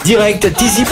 direct Tizi.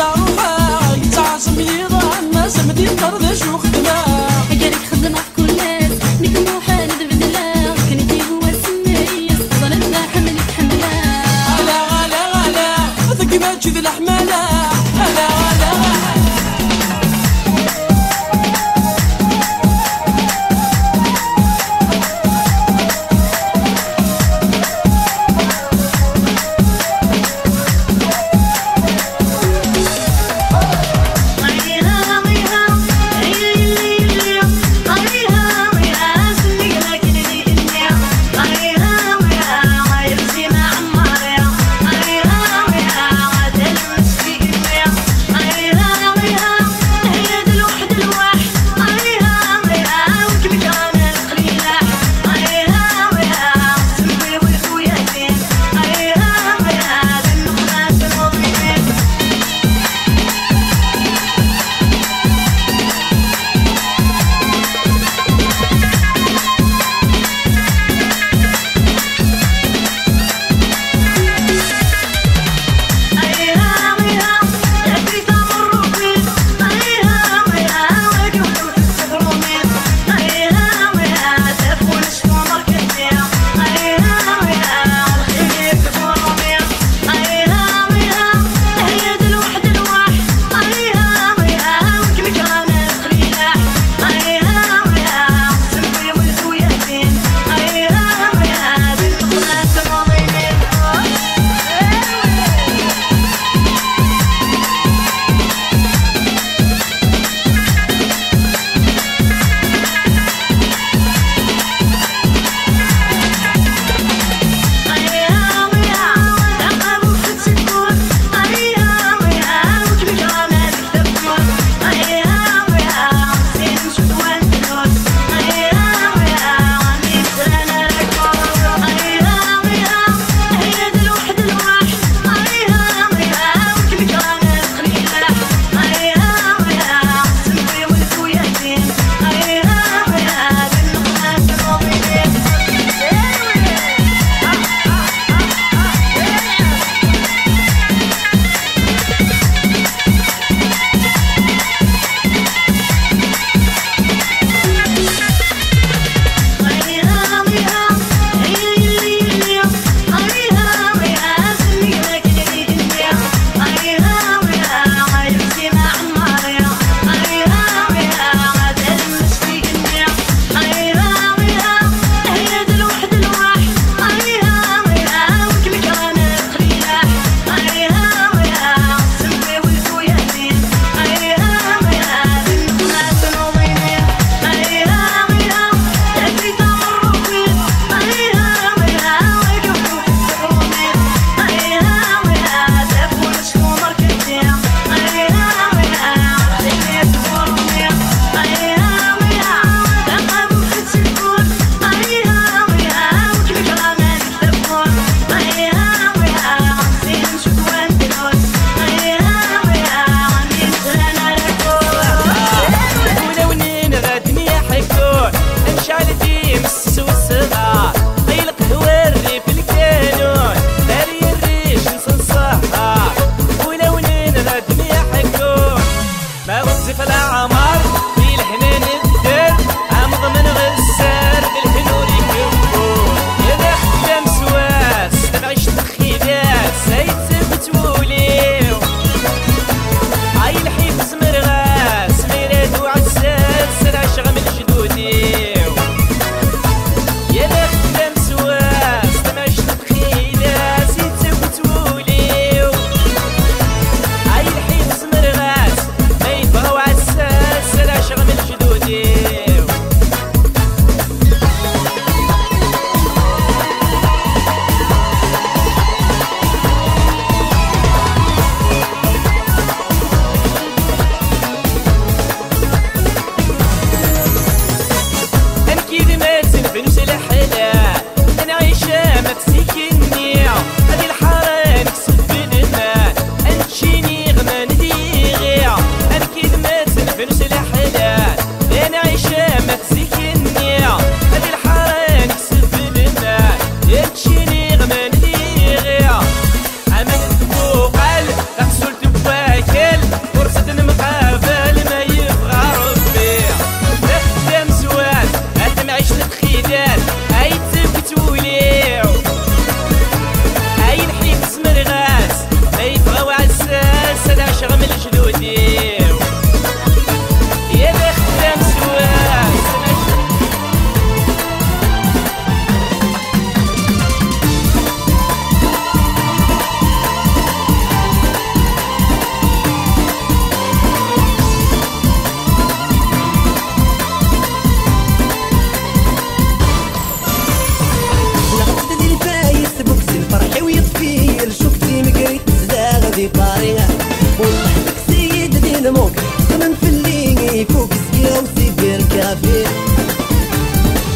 الموك خمم في اللي يفوق سكيرة وسيبير كافي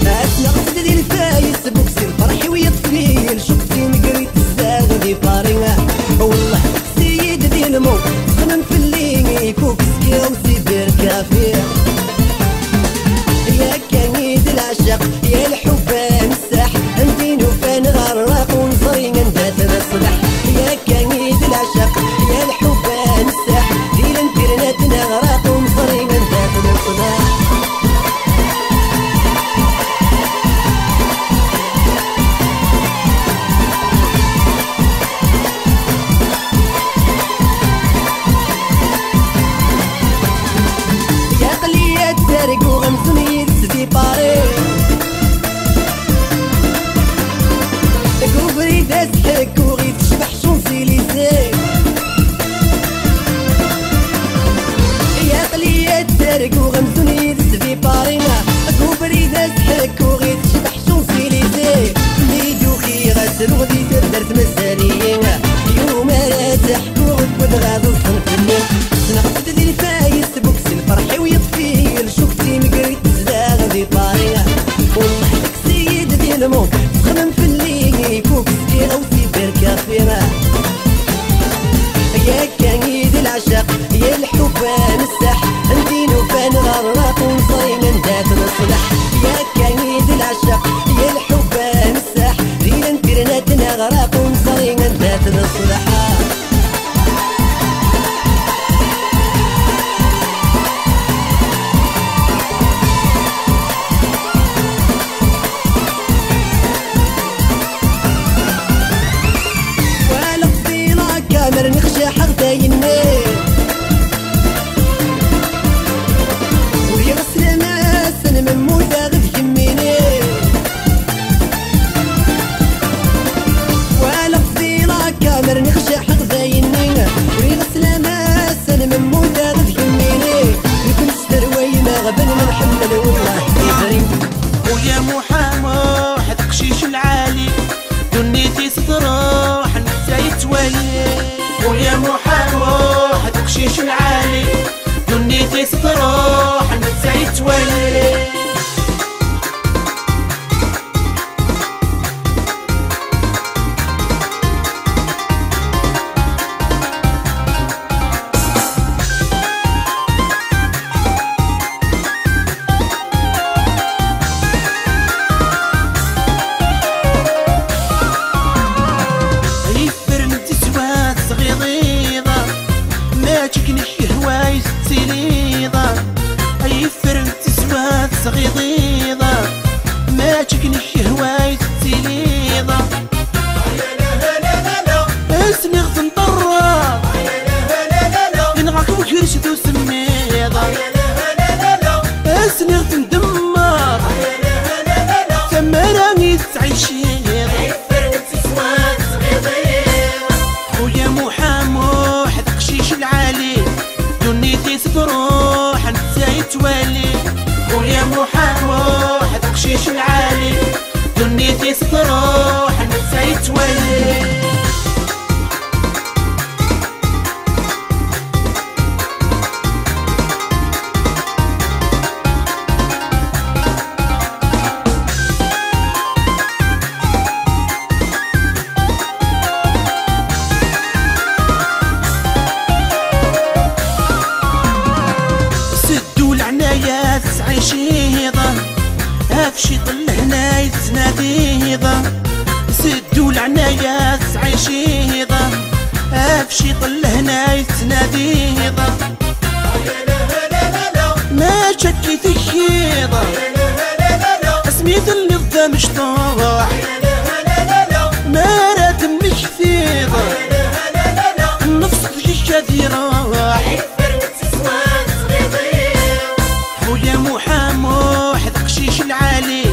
أسمع قصد ديال الفايس بوكسي الفرحي ويطفيل شفتي مقريت الزاغ دي فارينا والله سيد ديال الموك خمم في اللي يفوق سكيرة وسيبير كافي يا كنيد العشق يا الحب مساح ندين وفان غرق ونصري ندات نصلح يا كنيد العشق يا الحب مساح ديال الانترنت نغرق ونصري ندات نصلح يا قلية تارك وغمسني يدسدي باري كوبري داس حك وغيت تشبح شونسي ليسي يا قلية تارك وغمسني يدسدي بارينا كوبري داس حك وغيت تشبح شونسي ليسي ميدو خي غسل وغدي درت مساليين يوم راتح وغد غادو صنفني سنقصد دي الفايس بوكسي الفرحي ويطفيل شفتي مقريت زداغ دي بارينا والله داك سيد ديال الموت خمم في اللي يفوق سكيرة وسيبير كافينا يا كنيد العشق يا الحب مساح ندين وفان غرق ونصري ندات نصلح يا كنيد العشق يا الحب مساح ديال الانترنت نغرق ونصري ندات نصلح كامر نخشى حق يني ويا غسل ناس انا من موتا غف يميني ولا فضيلة كامر نخشى حق يني ويا غسل ناس انا من موتا غف يميني يكون ستروي ما غبن نحمل والله يغري ويا محامو حد قشيش العالي دنيتي ستروح نتا يتولي ويا محامو حد قشيش العالي دنيتي ستروح نتا يتولي صغيضيضة ما تكني هواي تليضة اسني غزن طرة ينغاك وكرش دو سميضة اسني غزن دمر تمراني تعيشيضة خويا محامو حد قشيش العالي دنيتي ستروح نتا يتوالي ويا محامو حد قشيش العالي دنيتي ستروح نتا يتولي سدوا العنايات عيشيضة هافشي طل هنا يتناديضة سدوا العنايات عيشيضة هافشي طل هنا يتناديضة ما شكي ثكيضة اسميت اللي بدا مشطوح ما راد مكثيضة النفس ضحكة راح خويا محامو حد قشيش العالي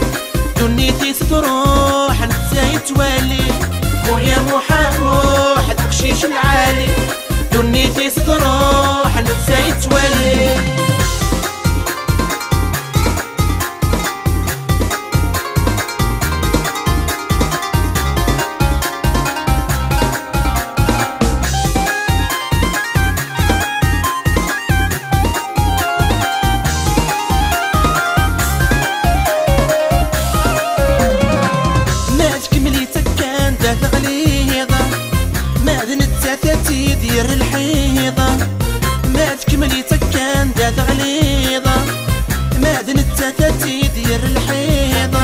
دنيتي ستروح نتا يتوالي خويا محامو حد قشيش العالي دنيتي ستروح نتا يتوالي كان دات غليظة معدن التاتاتي دير الحيضة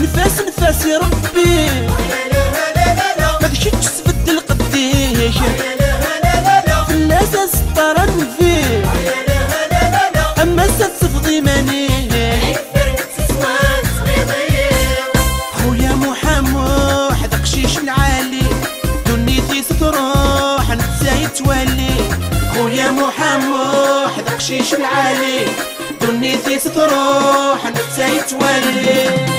نفاس نفاس يا ربي ما كشتش تبدل قديش في الاساس طرن فيه اما ستفضي مانيه خويا محمد حدا قشيش العالي دنيتي ستروح نتساي تولي خويا محمد حدا قشيش العالي دنيتي ستروح نتساي تولي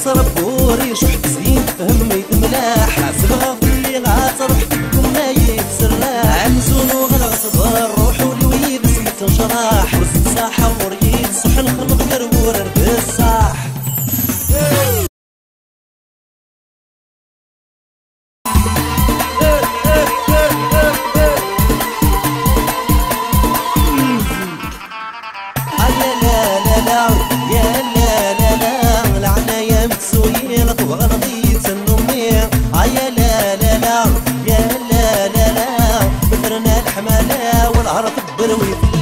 ربوري شحت زين فهميت ملاح صبغة في اللي غاتروح تكون ما يتسرح عمزونو غلغصدر روحو لويد سيت نشراح وزد صاحة وريد صح نخلق درور بالصاح وغلطيت النمير يا لا لا لا يا لا لا لا بثرنا الحمالة والعرق بروي